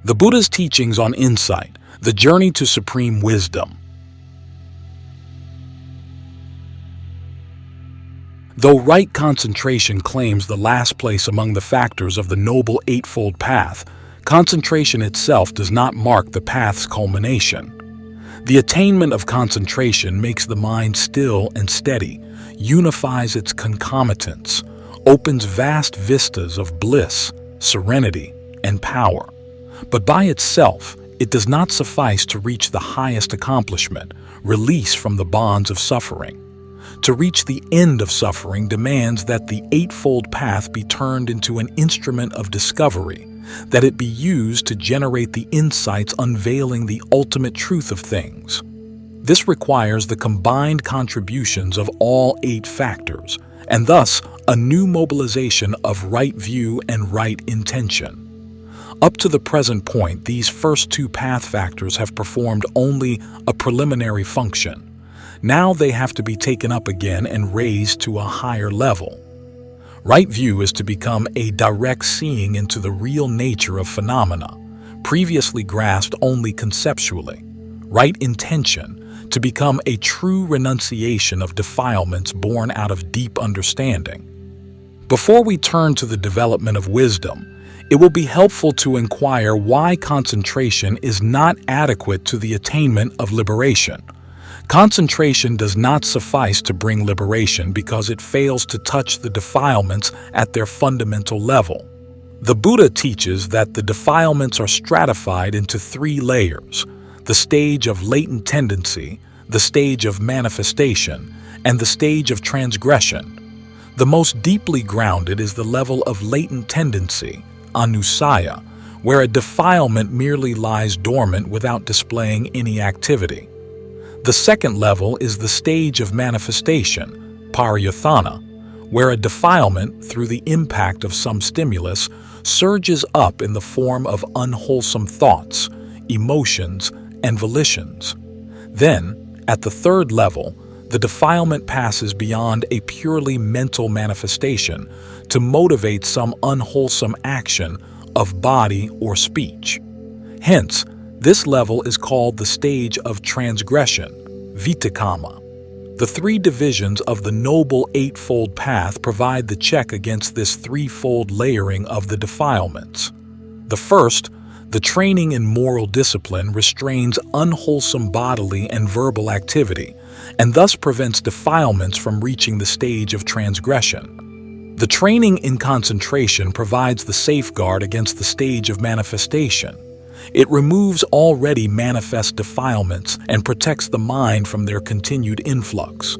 The Buddha's teachings on insight, the journey to supreme wisdom. Though right concentration claims the last place among the factors of the Noble Eightfold Path, concentration itself does not mark the path's culmination. The attainment of concentration makes the mind still and steady, unifies its concomitants, opens vast vistas of bliss, serenity, and power. But by itself, it does not suffice to reach the highest accomplishment, release from the bonds of suffering. To reach the end of suffering demands that the Eightfold Path be turned into an instrument of discovery, that it be used to generate the insights unveiling the ultimate truth of things. This requires the combined contributions of all 8 factors, and thus a new mobilization of right view and right intention. Up to the present point, these first 2 path factors have performed only a preliminary function. Now they have to be taken up again and raised to a higher level. Right view is to become a direct seeing into the real nature of phenomena, previously grasped only conceptually. Right intention, to become a true renunciation of defilements born out of deep understanding. Before we turn to the development of wisdom, it will be helpful to inquire why concentration is not adequate to the attainment of liberation. Concentration does not suffice to bring liberation because it fails to touch the defilements at their fundamental level. The Buddha teaches that the defilements are stratified into 3 layers: the stage of latent tendency, the stage of manifestation, and the stage of transgression. The most deeply grounded is the level of latent tendency, anusaya, where a defilement merely lies dormant without displaying any activity. The second level is the stage of manifestation, parayatthana, where a defilement, through the impact of some stimulus, surges up in the form of unwholesome thoughts, emotions, and volitions. Then, at the third level, the defilement passes beyond a purely mental manifestation to motivate some unwholesome action of body or speech. Hence, this level is called the stage of transgression, vitakama. The 3 divisions of the Noble Eightfold Path provide the check against this threefold layering of the defilements. The first, the training in moral discipline, restrains unwholesome bodily and verbal activity, and thus prevents defilements from reaching the stage of transgression. The training in concentration provides the safeguard against the stage of manifestation. It removes already manifest defilements and protects the mind from their continued influx.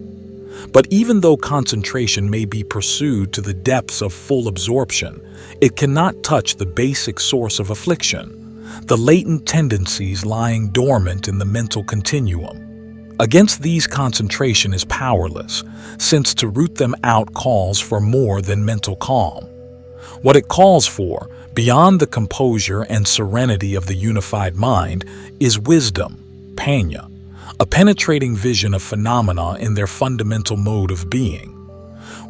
But even though concentration may be pursued to the depths of full absorption, it cannot touch the basic source of affliction, the latent tendencies lying dormant in the mental continuum. Against these, concentration is powerless, since to root them out calls for more than mental calm. What it calls for, beyond the composure and serenity of the unified mind, is wisdom, panya, a penetrating vision of phenomena in their fundamental mode of being.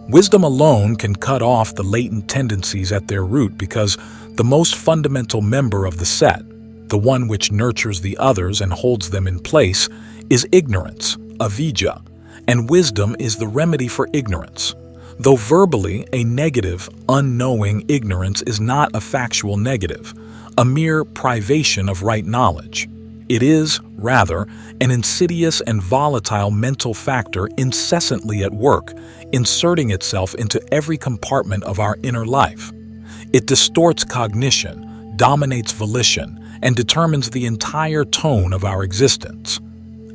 Wisdom alone can cut off the latent tendencies at their root because the most fundamental member of the set, the one which nurtures the others and holds them in place, is ignorance, avidya, and wisdom is the remedy for ignorance. Though verbally a negative, unknowing ignorance is not a factual negative, a mere privation of right knowledge. It is, rather, an insidious and volatile mental factor incessantly at work, inserting itself into every compartment of our inner life. It distorts cognition, dominates volition, and determines the entire tone of our existence.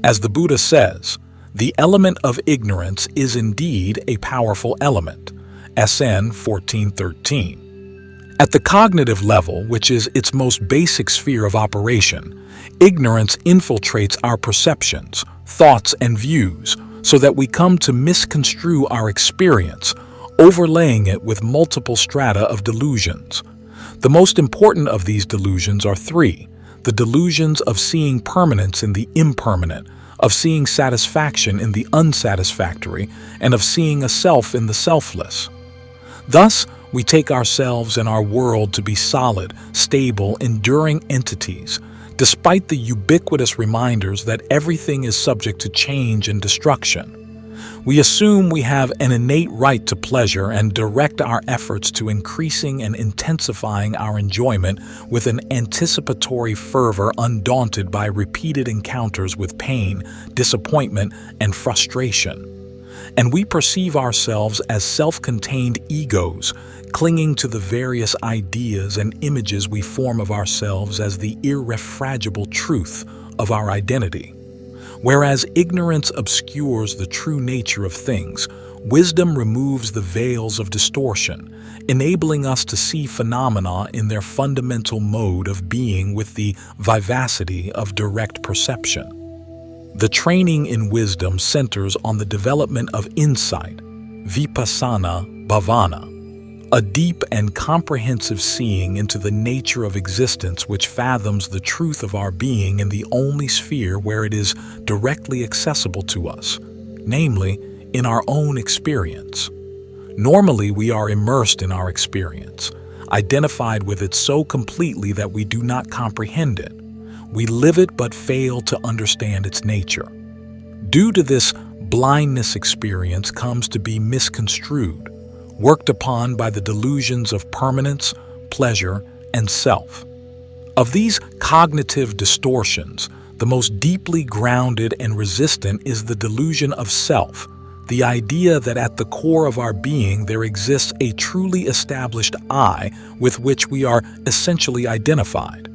As the Buddha says, the element of ignorance is indeed a powerful element. SN 1413. At the cognitive level, which is its most basic sphere of operation, ignorance infiltrates our perceptions, thoughts, and views so that we come to misconstrue our experience, overlaying it with multiple strata of delusions. The most important of these delusions are 3: the delusions of seeing permanence in the impermanent, of seeing satisfaction in the unsatisfactory, and of seeing a self in the selfless. Thus, We take ourselves and our world to be solid, stable, enduring entities, despite the ubiquitous reminders that everything is subject to change and destruction. We assume we have an innate right to pleasure and direct our efforts to increasing and intensifying our enjoyment with an anticipatory fervor undaunted by repeated encounters with pain, disappointment, and frustration. And we perceive ourselves as self-contained egos, clinging to the various ideas and images we form of ourselves as the irrefragable truth of our identity. Whereas ignorance obscures the true nature of things, wisdom removes the veils of distortion, enabling us to see phenomena in their fundamental mode of being with the vivacity of direct perception. The training in wisdom centers on the development of insight, vipassana bhavana, a deep and comprehensive seeing into the nature of existence which fathoms the truth of our being in the only sphere where it is directly accessible to us, namely, in our own experience. Normally, we are immersed in our experience, identified with it so completely that we do not comprehend it. We live it but fail to understand its nature. Due to this, blindness experience comes to be misconstrued, worked upon by the delusions of permanence, pleasure, and self. Of these cognitive distortions, the most deeply grounded and resistant is the delusion of self, the idea that at the core of our being there exists a truly established I with which we are essentially identified.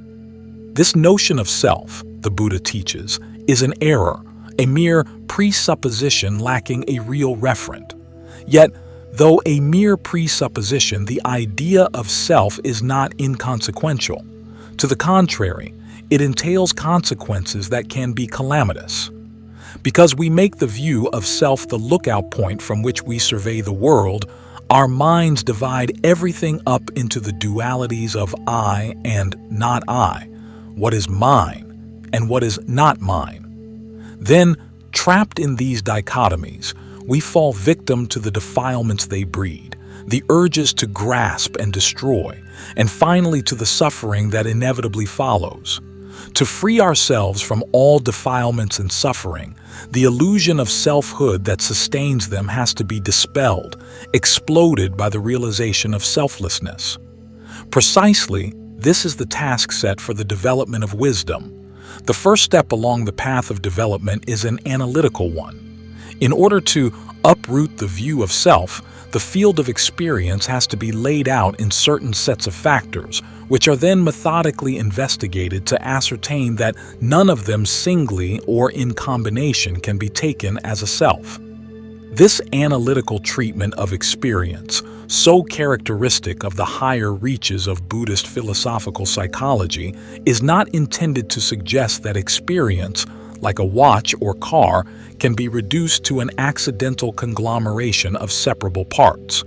This notion of self, the Buddha teaches, is an error, a mere presupposition lacking a real referent. Yet, though a mere presupposition, the idea of self is not inconsequential. To the contrary, it entails consequences that can be calamitous. Because we make the view of self the lookout point from which we survey the world, our minds divide everything up into the dualities of I and not I, what is mine and what is not mine. Then, trapped in these dichotomies, we fall victim to the defilements they breed, the urges to grasp and destroy, and finally to the suffering that inevitably follows. To free ourselves from all defilements and suffering, the illusion of selfhood that sustains them has to be dispelled, exploded by the realization of selflessness. Precisely, this is the task set for the development of wisdom. The first step along the path of development is an analytical one. In order to uproot the view of self, the field of experience has to be laid out in certain sets of factors, which are then methodically investigated to ascertain that none of them singly or in combination can be taken as a self. This analytical treatment of experience, so characteristic of the higher reaches of Buddhist philosophical psychology, is not intended to suggest that experience, like a watch or car, can be reduced to an accidental conglomeration of separable parts.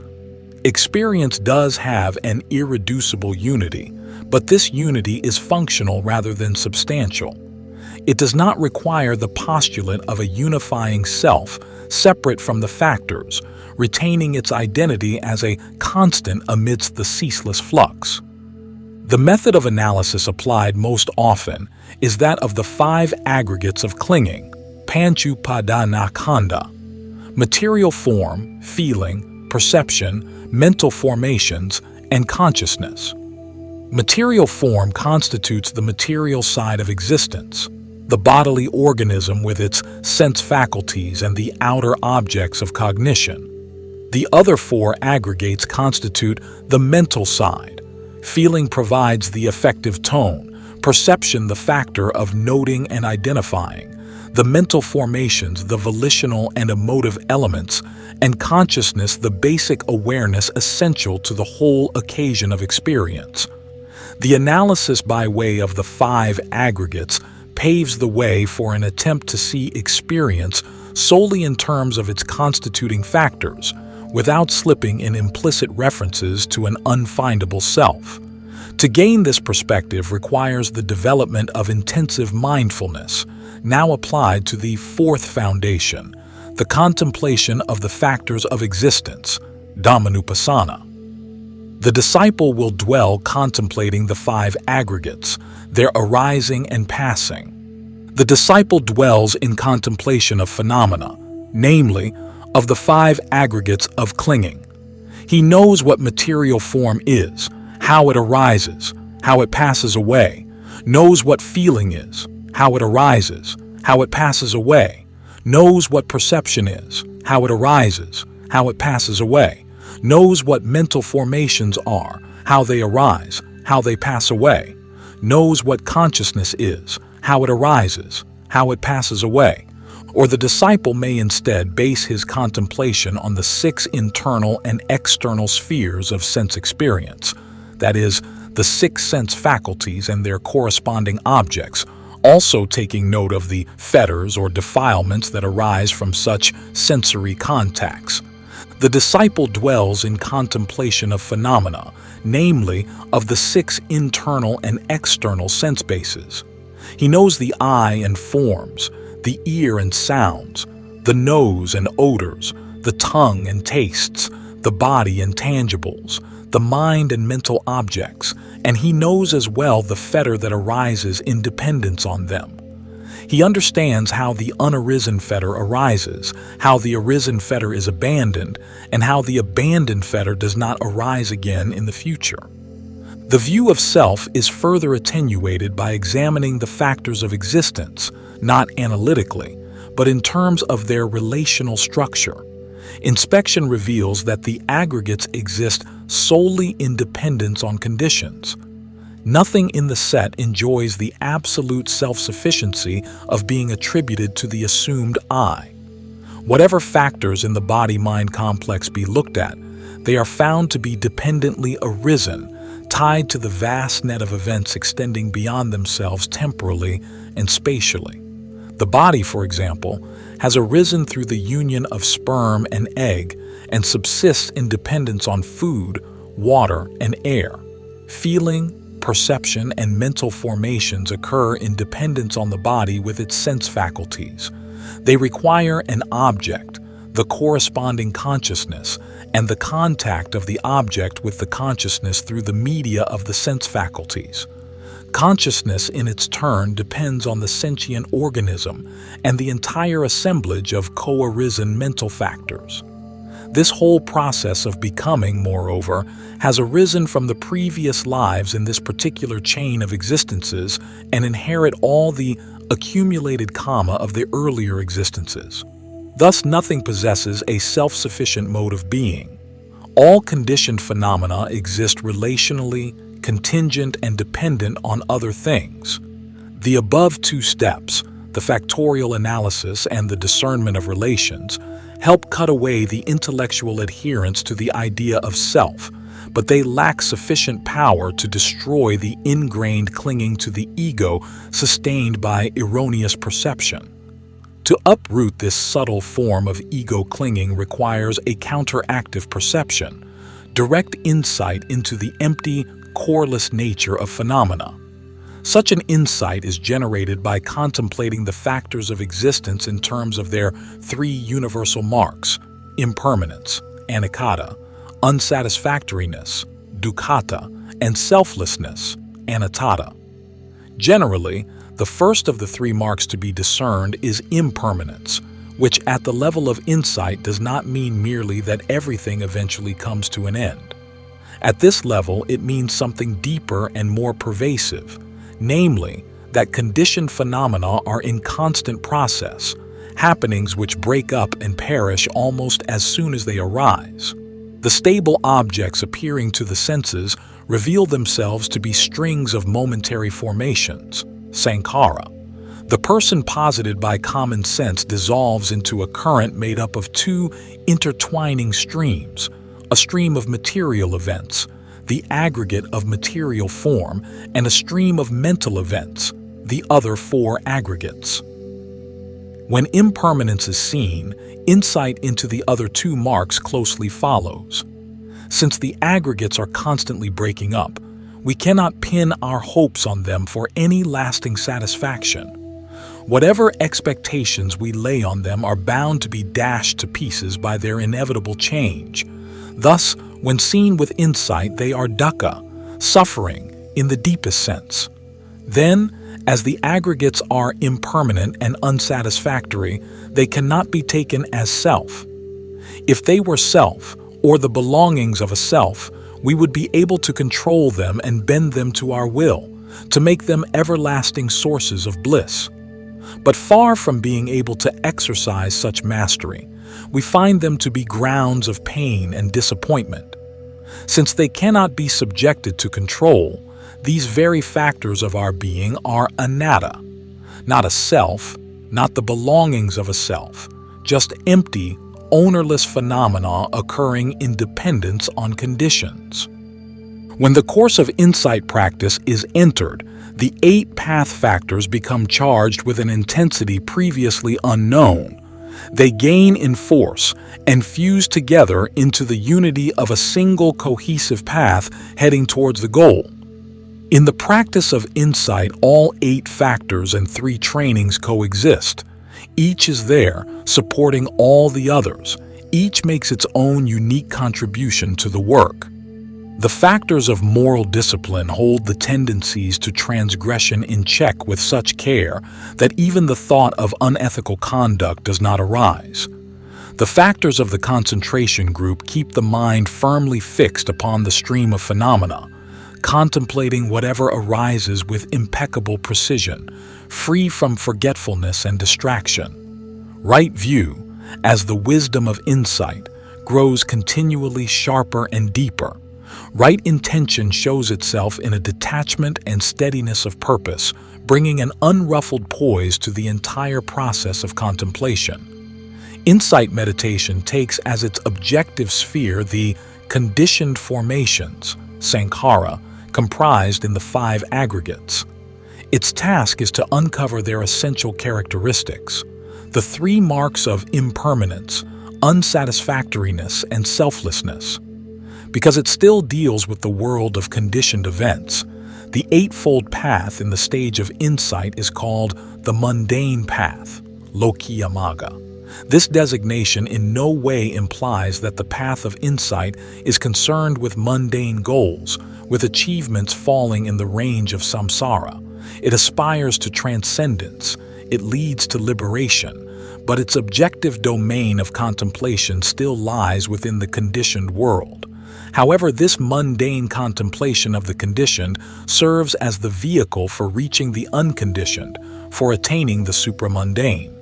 Experience does have an irreducible unity, but this unity is functional rather than substantial. It does not require the postulate of a unifying self separate from the factors, retaining its identity as a constant amidst the ceaseless flux. The method of analysis applied most often is that of the 5 aggregates of clinging, panchupadanakhanda: material form, feeling, perception, mental formations, and consciousness. Material form constitutes the material side of existence, the bodily organism with its sense faculties and the outer objects of cognition. The other 4 aggregates constitute the mental side. Feeling provides the affective tone, perception the factor of noting and identifying, the mental formations the volitional and emotive elements, and consciousness the basic awareness essential to the whole occasion of experience. The analysis by way of the 5 aggregates paves the way for an attempt to see experience solely in terms of its constituting factors, without slipping in implicit references to an unfindable self. To gain this perspective requires the development of intensive mindfulness, now applied to the 4th foundation, the contemplation of the factors of existence, Dhammanupassana. The disciple will dwell contemplating the five aggregates, their arising and passing. The disciple dwells in contemplation of phenomena, namely, of the five aggregates of clinging. He knows what material form is, how it arises, how it passes away, knows what feeling is, how it arises, how it passes away, knows what perception is, how it arises, how it passes away, knows what mental formations are, how they arise, how they pass away, knows what consciousness is, how it arises, how it passes away. Or the disciple may instead base his contemplation on the six internal and external spheres of sense experience, that is, the six sense faculties and their corresponding objects, also taking note of the fetters or defilements that arise from such sensory contacts. The disciple dwells in contemplation of phenomena, namely of the six internal and external sense bases. He knows the eye and forms, the ear and sounds, the nose and odors, the tongue and tastes, the body and tangibles, the mind and mental objects, and he knows as well the fetter that arises in dependence on them. He understands how the unarisen fetter arises, how the arisen fetter is abandoned, and how the abandoned fetter does not arise again in the future. The view of self is further attenuated by examining the factors of existence, not analytically, but in terms of their relational structure. Inspection reveals that the aggregates exist solely in dependence on conditions. Nothing in the set enjoys the absolute self-sufficiency of being attributed to the assumed I. Whatever factors in the body-mind complex be looked at, they are found to be dependently arisen, tied to the vast net of events extending beyond themselves temporally and spatially. The body, for example, has arisen through the union of sperm and egg and subsists in dependence on food, water, and air. Feeling, perception, and mental formations occur in dependence on the body with its sense faculties. They require an object, the corresponding consciousness, and the contact of the object with the consciousness through the media of the sense faculties. Consciousness, in its turn, depends on the sentient organism and the entire assemblage of co-arisen mental factors. This whole process of becoming, moreover, has arisen from the previous lives in this particular chain of existences and inherit all the accumulated karma of the earlier existences. Thus, nothing possesses a self-sufficient mode of being. All conditioned phenomena exist relationally, contingent, and dependent on other things. The above two steps, the factorial analysis and the discernment of relations, help cut away the intellectual adherence to the idea of self, but they lack sufficient power to destroy the ingrained clinging to the ego sustained by erroneous perception. To uproot this subtle form of ego clinging requires a counteractive perception, direct insight into the empty, coreless nature of phenomena. Such an insight is generated by contemplating the factors of existence in terms of their three universal marks: impermanence, anakkata, unsatisfactoriness, dukkha, and selflessness, anattata. Generally, the first of the three marks to be discerned is impermanence, which at the level of insight does not mean merely that everything eventually comes to an end. At this level, it means something deeper and more pervasive, namely, that conditioned phenomena are in constant process, happenings which break up and perish almost as soon as they arise. The stable objects appearing to the senses reveal themselves to be strings of momentary formations, sankhara. The person posited by common sense dissolves into a current made up of two intertwining streams, a stream of material events, the aggregate of material form, and a stream of mental events, the other four aggregates. When impermanence is seen, insight into the other two marks closely follows. Since the aggregates are constantly breaking up, we cannot pin our hopes on them for any lasting satisfaction. Whatever expectations we lay on them are bound to be dashed to pieces by their inevitable change. Thus, when seen with insight, they are dukkha, suffering in the deepest sense. Then, as the aggregates are impermanent and unsatisfactory, they cannot be taken as self. If they were self, or the belongings of a self, we would be able to control them and bend them to our will, to make them everlasting sources of bliss. But far from being able to exercise such mastery, we find them to be grounds of pain and disappointment. Since they cannot be subjected to control, these very factors of our being are anatta, not a self, not the belongings of a self, just empty, ownerless phenomena occurring in dependence on conditions. When the course of insight practice is entered, the 8 path factors become charged with an intensity previously unknown. They gain in force and fuse together into the unity of a single cohesive path heading towards the goal. In the practice of insight, all 8 factors and 3 trainings coexist. Each is there, supporting all the others. Each makes its own unique contribution to the work. The factors of moral discipline hold the tendencies to transgression in check with such care that even the thought of unethical conduct does not arise. The factors of the concentration group keep the mind firmly fixed upon the stream of phenomena, contemplating whatever arises with impeccable precision, free from forgetfulness and distraction. Right view, as the wisdom of insight, grows continually sharper and deeper. Right intention shows itself in a detachment and steadiness of purpose, bringing an unruffled poise to the entire process of contemplation. Insight meditation takes as its objective sphere the conditioned formations, sankhara, comprised in the 5 aggregates. Its task is to uncover their essential characteristics, the 3 marks of impermanence, unsatisfactoriness, and selflessness. Because it still deals with the world of conditioned events, the Eightfold Path in the stage of insight is called the Mundane Path, Lokiya Magga. This designation in no way implies that the path of insight is concerned with mundane goals, with achievements falling in the range of samsara. It aspires to transcendence. It leads to liberation, but its objective domain of contemplation still lies within the conditioned world. However, this mundane contemplation of the conditioned serves as the vehicle for reaching the unconditioned, for attaining the supermundane.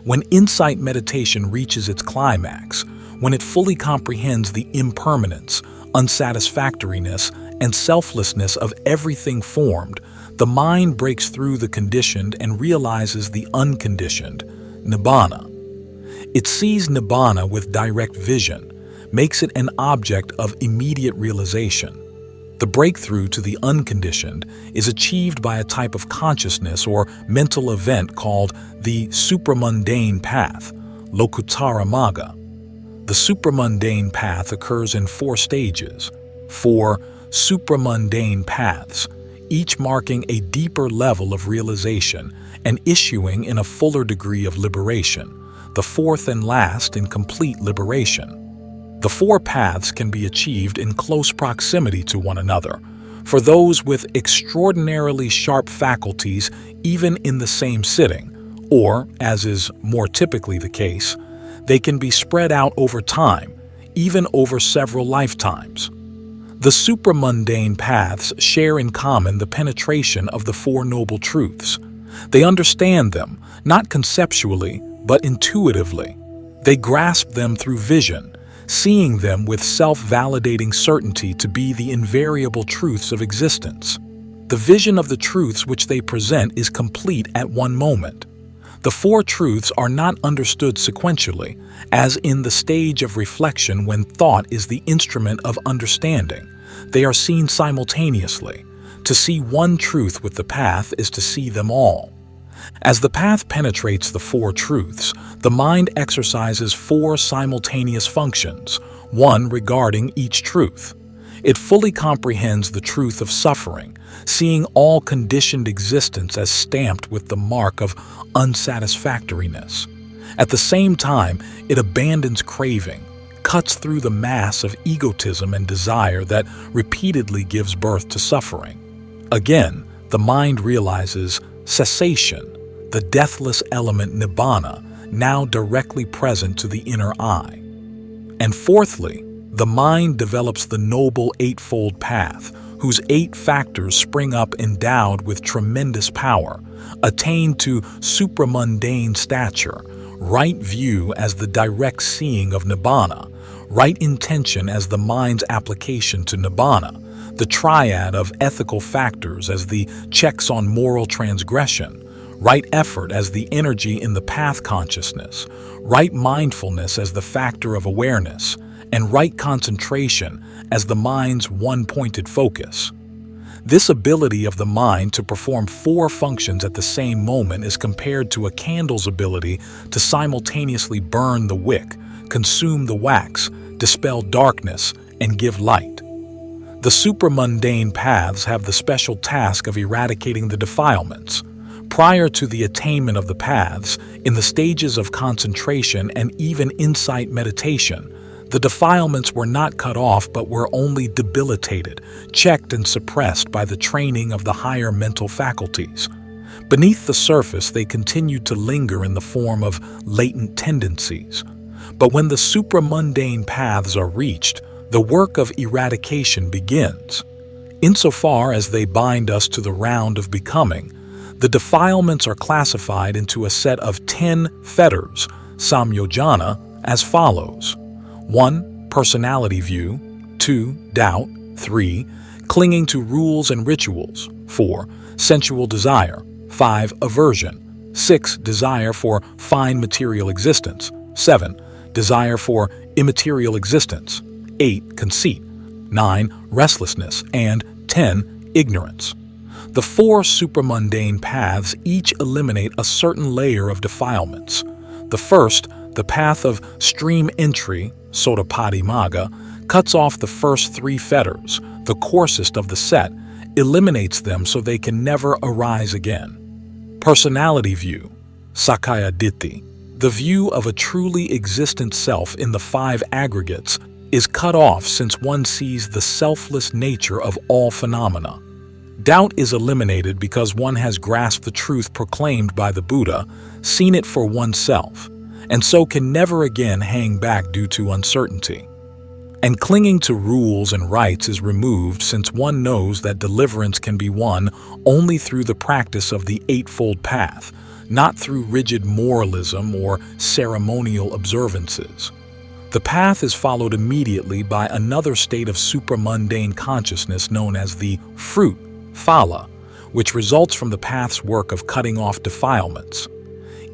When insight meditation reaches its climax, when it fully comprehends the impermanence, unsatisfactoriness, and selflessness of everything formed, the mind breaks through the conditioned and realizes the unconditioned, nibbana. It sees nibbana with direct vision, makes it an object of immediate realization. The breakthrough to the unconditioned is achieved by a type of consciousness or mental event called the Supermundane Path, Lokuttara Magga. The Supermundane Path occurs in 4 stages, 4 supramundane paths, each marking a deeper level of realization and issuing in a fuller degree of liberation, the 4th and last in complete liberation. The 4 paths can be achieved in close proximity to one another. For those with extraordinarily sharp faculties, even in the same sitting, or, as is more typically the case, they can be spread out over time, even over several lifetimes. The supramundane paths share in common the penetration of the 4 noble truths. They understand them, not conceptually, but intuitively. They grasp them through vision, seeing them with self-validating certainty to be the invariable truths of existence. The vision of the truths which they present is complete at one moment. The 4 truths are not understood sequentially, as in the stage of reflection when thought is the instrument of understanding. They are seen simultaneously. To see one truth with the path is to see them all. As the path penetrates the 4 truths, the mind exercises 4 simultaneous functions, one regarding each truth. It fully comprehends the truth of suffering, seeing all conditioned existence as stamped with the mark of unsatisfactoriness. At the same time, it abandons craving, cuts through the mass of egotism and desire that repeatedly gives birth to suffering. Again, the mind realizes cessation, the deathless element nibbana, now directly present to the inner eye. And fourthly, the mind develops the Noble Eightfold Path, whose 8 factors spring up endowed with tremendous power, attain to Supermundane stature, right view as the direct seeing of Nibbana, right intention as the mind's application to Nibbana, the triad of ethical factors as the checks on moral transgression, right effort as the energy in the path consciousness, right mindfulness as the factor of awareness, and right concentration as the mind's one-pointed focus. This ability of the mind to perform 4 functions at the same moment is compared to a candle's ability to simultaneously burn the wick, consume the wax, dispel darkness, and give light. The supermundane paths have the special task of eradicating the defilements. Prior to the attainment of the paths, in the stages of concentration and even insight meditation, the defilements were not cut off but were only debilitated, checked and suppressed by the training of the higher mental faculties. Beneath the surface, they continued to linger in the form of latent tendencies. But when the supramundane paths are reached, the work of eradication begins. Insofar as they bind us to the round of becoming, the defilements are classified into a set of 10 fetters, samyojana, as follows. 1. Personality view. 2. Doubt. 3. Clinging to rules and rituals. 4. Sensual desire. 5. Aversion. 6. Desire for fine material existence. 7. Desire for immaterial existence. 8. Conceit. 9. Restlessness. And 10. Ignorance. The 4 supramundane paths each eliminate a certain layer of defilements. The first, the path of stream entry, Sotapadimagga, cuts off the first 3 fetters, the coarsest of the set, eliminates them so they can never arise again. Personality view, Sakkaya Ditthi, the view of a truly existent self in the 5 aggregates, is cut off since one sees the selfless nature of all phenomena. Doubt is eliminated because one has grasped the truth proclaimed by the Buddha, seen it for oneself, and so can never again hang back due to uncertainty. And clinging to rules and rites is removed since one knows that deliverance can be won only through the practice of the Eightfold Path, not through rigid moralism or ceremonial observances. The path is followed immediately by another state of supramundane consciousness known as the fruit, phala, which results from the path's work of cutting off defilements.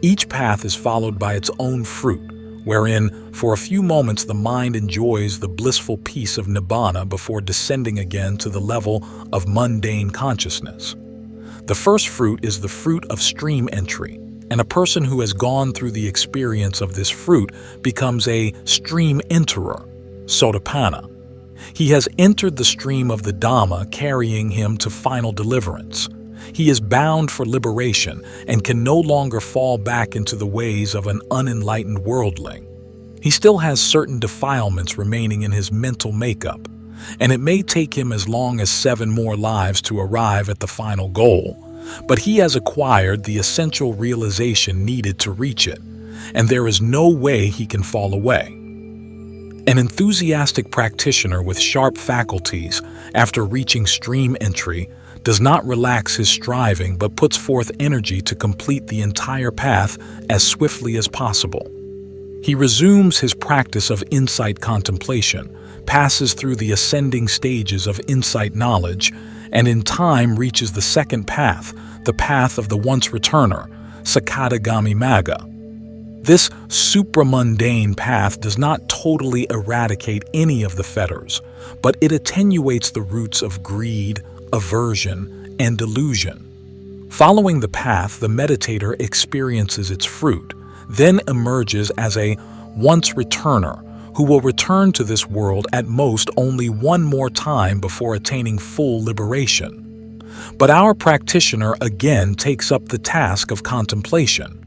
Each path is followed by its own fruit, wherein for a few moments the mind enjoys the blissful peace of nibbana before descending again to the level of mundane consciousness. The first fruit is the fruit of stream entry, and a person who has gone through the experience of this fruit becomes a stream enterer, sotapanna. He has entered the stream of the Dhamma, carrying him to final deliverance. He is bound for liberation and can no longer fall back into the ways of an unenlightened worldling. He still has certain defilements remaining in his mental makeup, and it may take him as long as 7 more lives to arrive at the final goal, but he has acquired the essential realization needed to reach it, and there is no way he can fall away. An enthusiastic practitioner with sharp faculties, after reaching stream entry, does not relax his striving but puts forth energy to complete the entire path as swiftly as possible. He resumes his practice of insight contemplation, passes through the ascending stages of insight knowledge, and in time reaches the second path, the path of the once returner, Sakadagami Magga. This supramundane path does not totally eradicate any of the fetters, but it attenuates the roots of greed, aversion, and delusion. Following the path, the meditator experiences its fruit, then emerges as a once returner who will return to this world at most only one more time before attaining full liberation. But our practitioner again takes up the task of contemplation.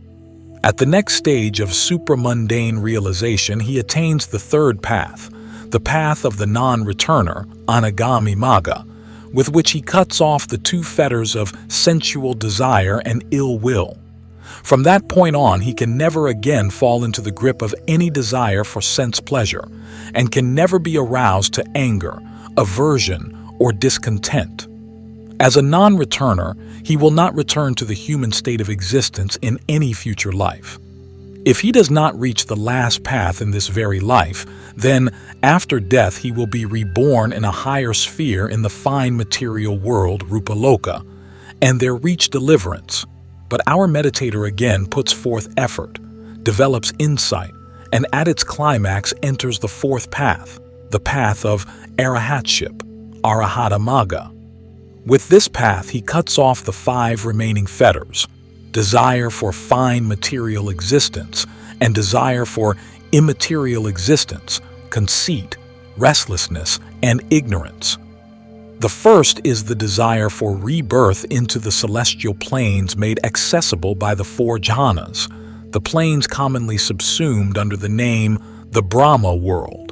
At the next stage of supermundane realization, he attains the third path, the path of the non-returner, anagami magga, with which he cuts off the two fetters of sensual desire and ill will. From that point on, he can never again fall into the grip of any desire for sense pleasure, and can never be aroused to anger, aversion, or discontent. As a non-returner, he will not return to the human state of existence in any future life. If he does not reach the last path in this very life, then after death he will be reborn in a higher sphere in the fine material world, Rupaloka, and there reach deliverance. But our meditator again puts forth effort, develops insight, and at its climax enters the fourth path, the path of arahatship, arahata magga. With this path he cuts off the 5 remaining fetters, desire for fine material existence and desire for immaterial existence, conceit, restlessness, and ignorance. The first is the desire for rebirth into the celestial planes made accessible by the 4 jhanas, the planes commonly subsumed under the name the Brahma world.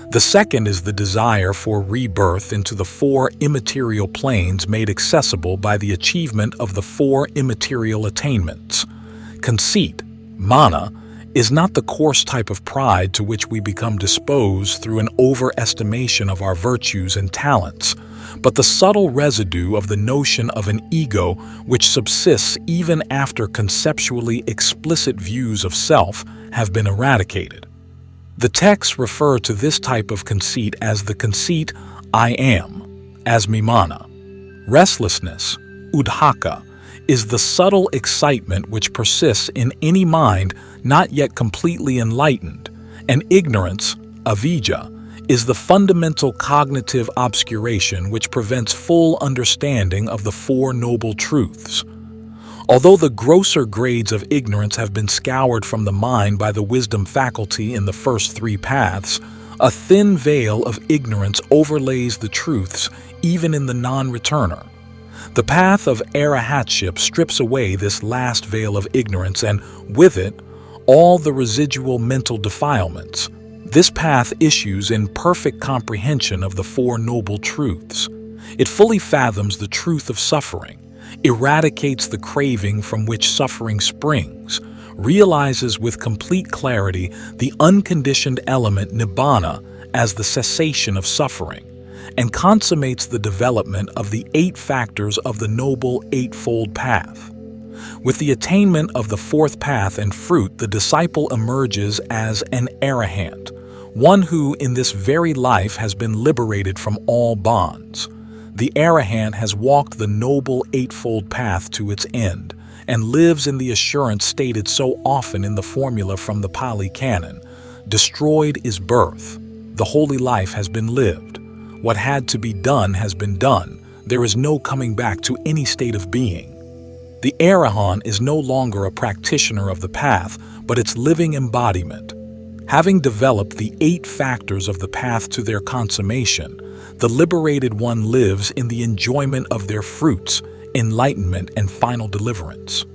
The second is the desire for rebirth into the 4 immaterial planes made accessible by the achievement of the 4 immaterial attainments. Conceit, mana, is not the coarse type of pride to which we become disposed through an overestimation of our virtues and talents, but the subtle residue of the notion of an ego which subsists even after conceptually explicit views of self have been eradicated. The texts refer to this type of conceit as the conceit I am, asmimana. Restlessness, udhaka, is the subtle excitement which persists in any mind not yet completely enlightened, and ignorance, avijja, is the fundamental cognitive obscuration which prevents full understanding of the 4 noble truths. Although the grosser grades of ignorance have been scoured from the mind by the wisdom faculty in the first 3 paths, a thin veil of ignorance overlays the truths even in the non-returner. The path of arahatship strips away this last veil of ignorance and, with it, all the residual mental defilements. This path issues in perfect comprehension of the 4 noble truths. It fully fathoms the truth of suffering, eradicates the craving from which suffering springs, realizes with complete clarity the unconditioned element nibbana as the cessation of suffering, and consummates the development of the 8 factors of the Noble Eightfold Path. With the attainment of the 4th path and fruit, the disciple emerges as an arahant, one who in this very life has been liberated from all bonds. The arahant has walked the Noble Eightfold Path to its end, and lives in the assurance stated so often in the formula from the Pali Canon, "Destroyed is birth. The holy life has been lived. What had to be done has been done. There is no coming back to any state of being." The arahant is no longer a practitioner of the path, but its living embodiment. Having developed the 8 factors of the path to their consummation, the liberated one lives in the enjoyment of their fruits, enlightenment, and final deliverance.